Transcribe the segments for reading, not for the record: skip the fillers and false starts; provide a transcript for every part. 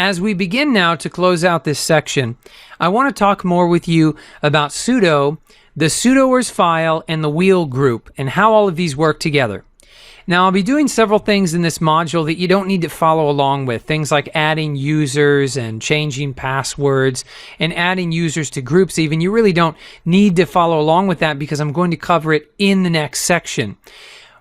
As we begin now to close out this section, I want to talk more with you about sudo, the sudoers file, and the wheel group, and how all of these work together. Now, I'll be doing several things in this module that you don't need to follow along with. Things like adding users and changing passwords and adding users to groups even. You really don't need to follow along with that because I'm going to cover it in the next section.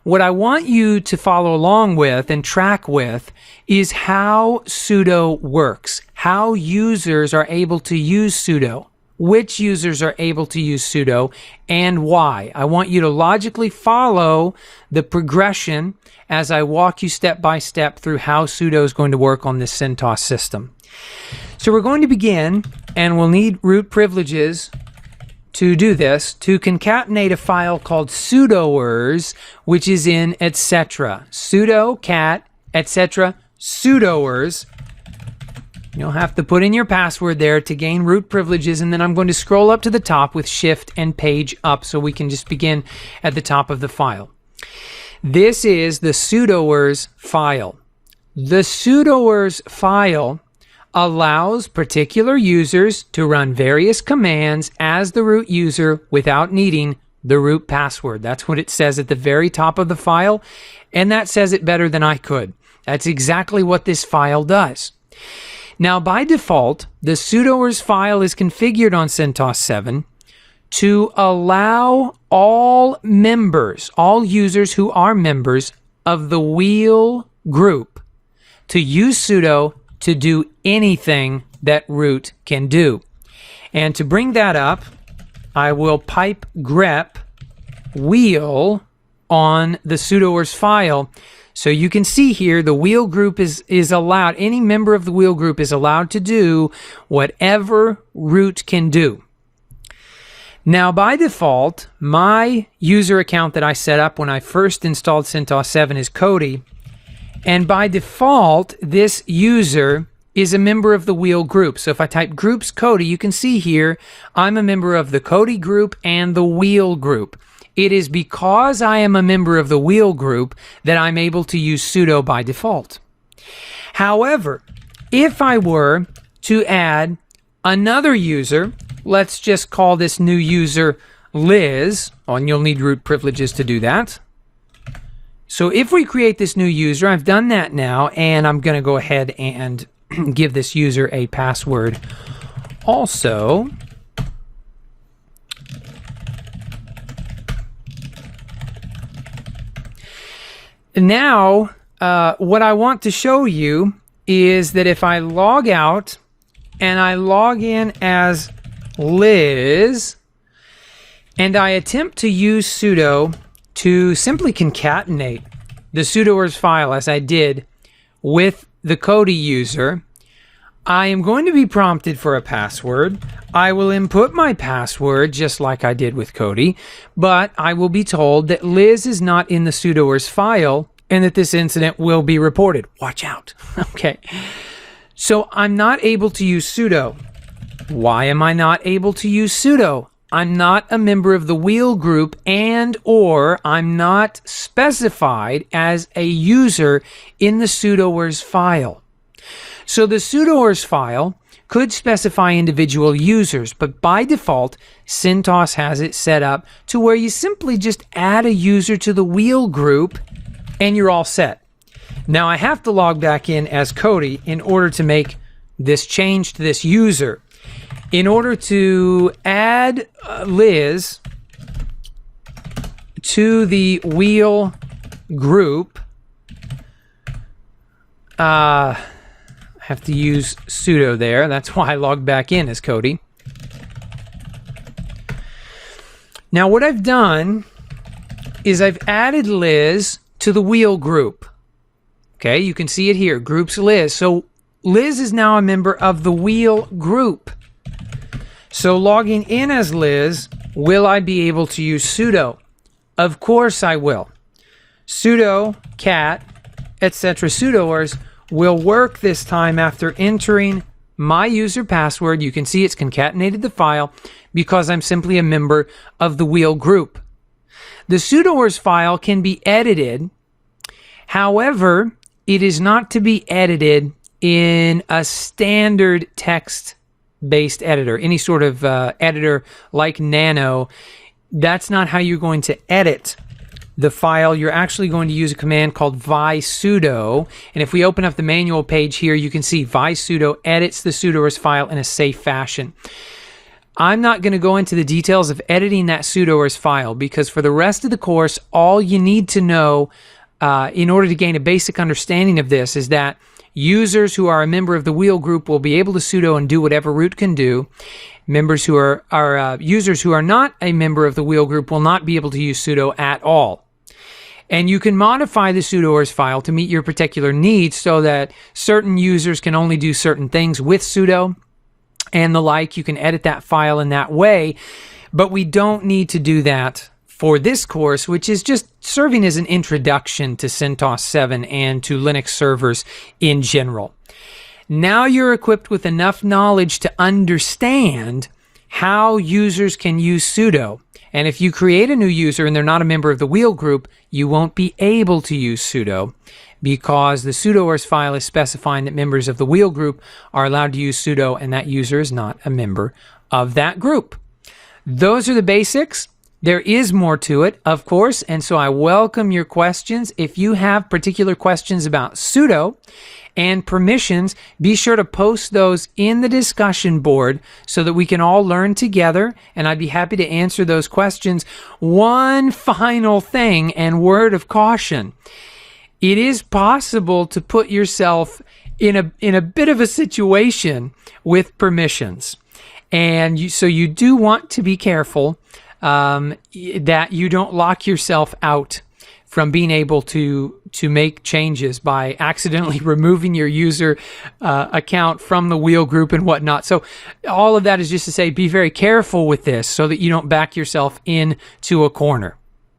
What I want you to follow along with and track with is how sudo works, how users are able to use sudo, which users are able to use sudo, and why. I want you to logically follow the progression as I walk you step by step through how sudo is going to work on this CentOS system. So we're going to begin, and we'll need root privileges to do this, to concatenate a file called sudoers, which is in etc. Sudo cat etc. sudoers. You'll have to put in your password there to gain root privileges, and then I'm going to scroll up to the top with shift and page up so we can just begin at the top of the file. This is the sudoers file. The sudoers file allows particular users to run various commands as the root user without needing the root password. That's what it says at the very top of the file, and that says it better than I could. That's exactly what this file does. Now, by default, the sudoers file is configured on CentOS 7 to allow all members, all users who are members of the wheel group, to use sudo to do anything that root can do. And to bring that up, I will pipe grep wheel on the sudoers file. So you can see here the wheel group is allowed, any member of the wheel group is allowed to do whatever root can do. Now, by default, my user account that I set up when I first installed CentOS 7 is Cody. And by default, this user is a member of the wheel group. So if I type groups Cody, you can see here, I'm a member of the Cody group and the wheel group. It is because I am a member of the wheel group that I'm able to use sudo by default. However, if I were to add another user, let's just call this new user Liz, and you'll need root privileges to do that. So if we create this new user, I've done that now, and I'm going to go ahead and give this user a password also. Now, what I want to show you is that if I log out and I log in as Liz and I attempt to use sudo to simply concatenate the sudoers file as I did with the Cody user, I am going to be prompted for a password. I will input my password just like I did with Cody, but I will be told that Liz is not in the sudoers file and that this incident will be reported. Watch out. Okay. So I'm not able to use sudo. Why am I not able to use sudo? I'm not a member of the wheel group and or I'm not specified as a user in the sudoers file. So the sudoers file could specify individual users, but by default, CentOS has it set up to where you simply just add a user to the wheel group and you're all set. Now I have to log back in as Cody in order to make this change to this user. In order to add Liz to the wheel group, I have to use sudo there. That's why I logged back in as Cody. Now what I've done is I've added Liz to the wheel group. Okay, you can see it here, groups Liz. So Liz is now a member of the wheel group. So logging in as Liz, will I be able to use sudo? Of course I will. Sudo cat etc. sudoers will work this time after entering my user password. You can see it's concatenated the file because I'm simply a member of the wheel group. The sudoers file can be edited. However, it is not to be edited in a standard text-based editor, any sort of editor like Nano, that's not how you're going to edit the file. You're actually going to use a command called sudo. And if we open up the manual page here, you can see sudo edits the sudoers file in a safe fashion. I'm not going to go into the details of editing that sudoers file, because for the rest of the course, all you need to know in order to gain a basic understanding of this is that users who are a member of the wheel group will be able to sudo and do whatever root can do. Members who are users who are not a member of the wheel group will not be able to use sudo at all. And you can modify the sudoers file to meet your particular needs so that certain users can only do certain things with sudo and the like. You can edit that file in that way, but we don't need to do that for this course, which is just serving as an introduction to CentOS 7 and to Linux servers in general. Now you're equipped with enough knowledge to understand how users can use sudo. And if you create a new user and they're not a member of the wheel group, you won't be able to use sudo, because the sudoers file is specifying that members of the wheel group are allowed to use sudo, and that user is not a member of that group. Those are the basics. There is more to it, of course, and so I welcome your questions. If you have particular questions about sudo and permissions, be sure to post those in the discussion board so that we can all learn together, and I'd be happy to answer those questions. One final thing and word of caution. It is possible to put yourself in a bit of a situation with permissions, and so you do want to be careful that you don't lock yourself out from being able to make changes by accidentally removing your user account from the wheel group and whatnot. So all of that is just to say, be very careful with this so that you don't back yourself into a corner.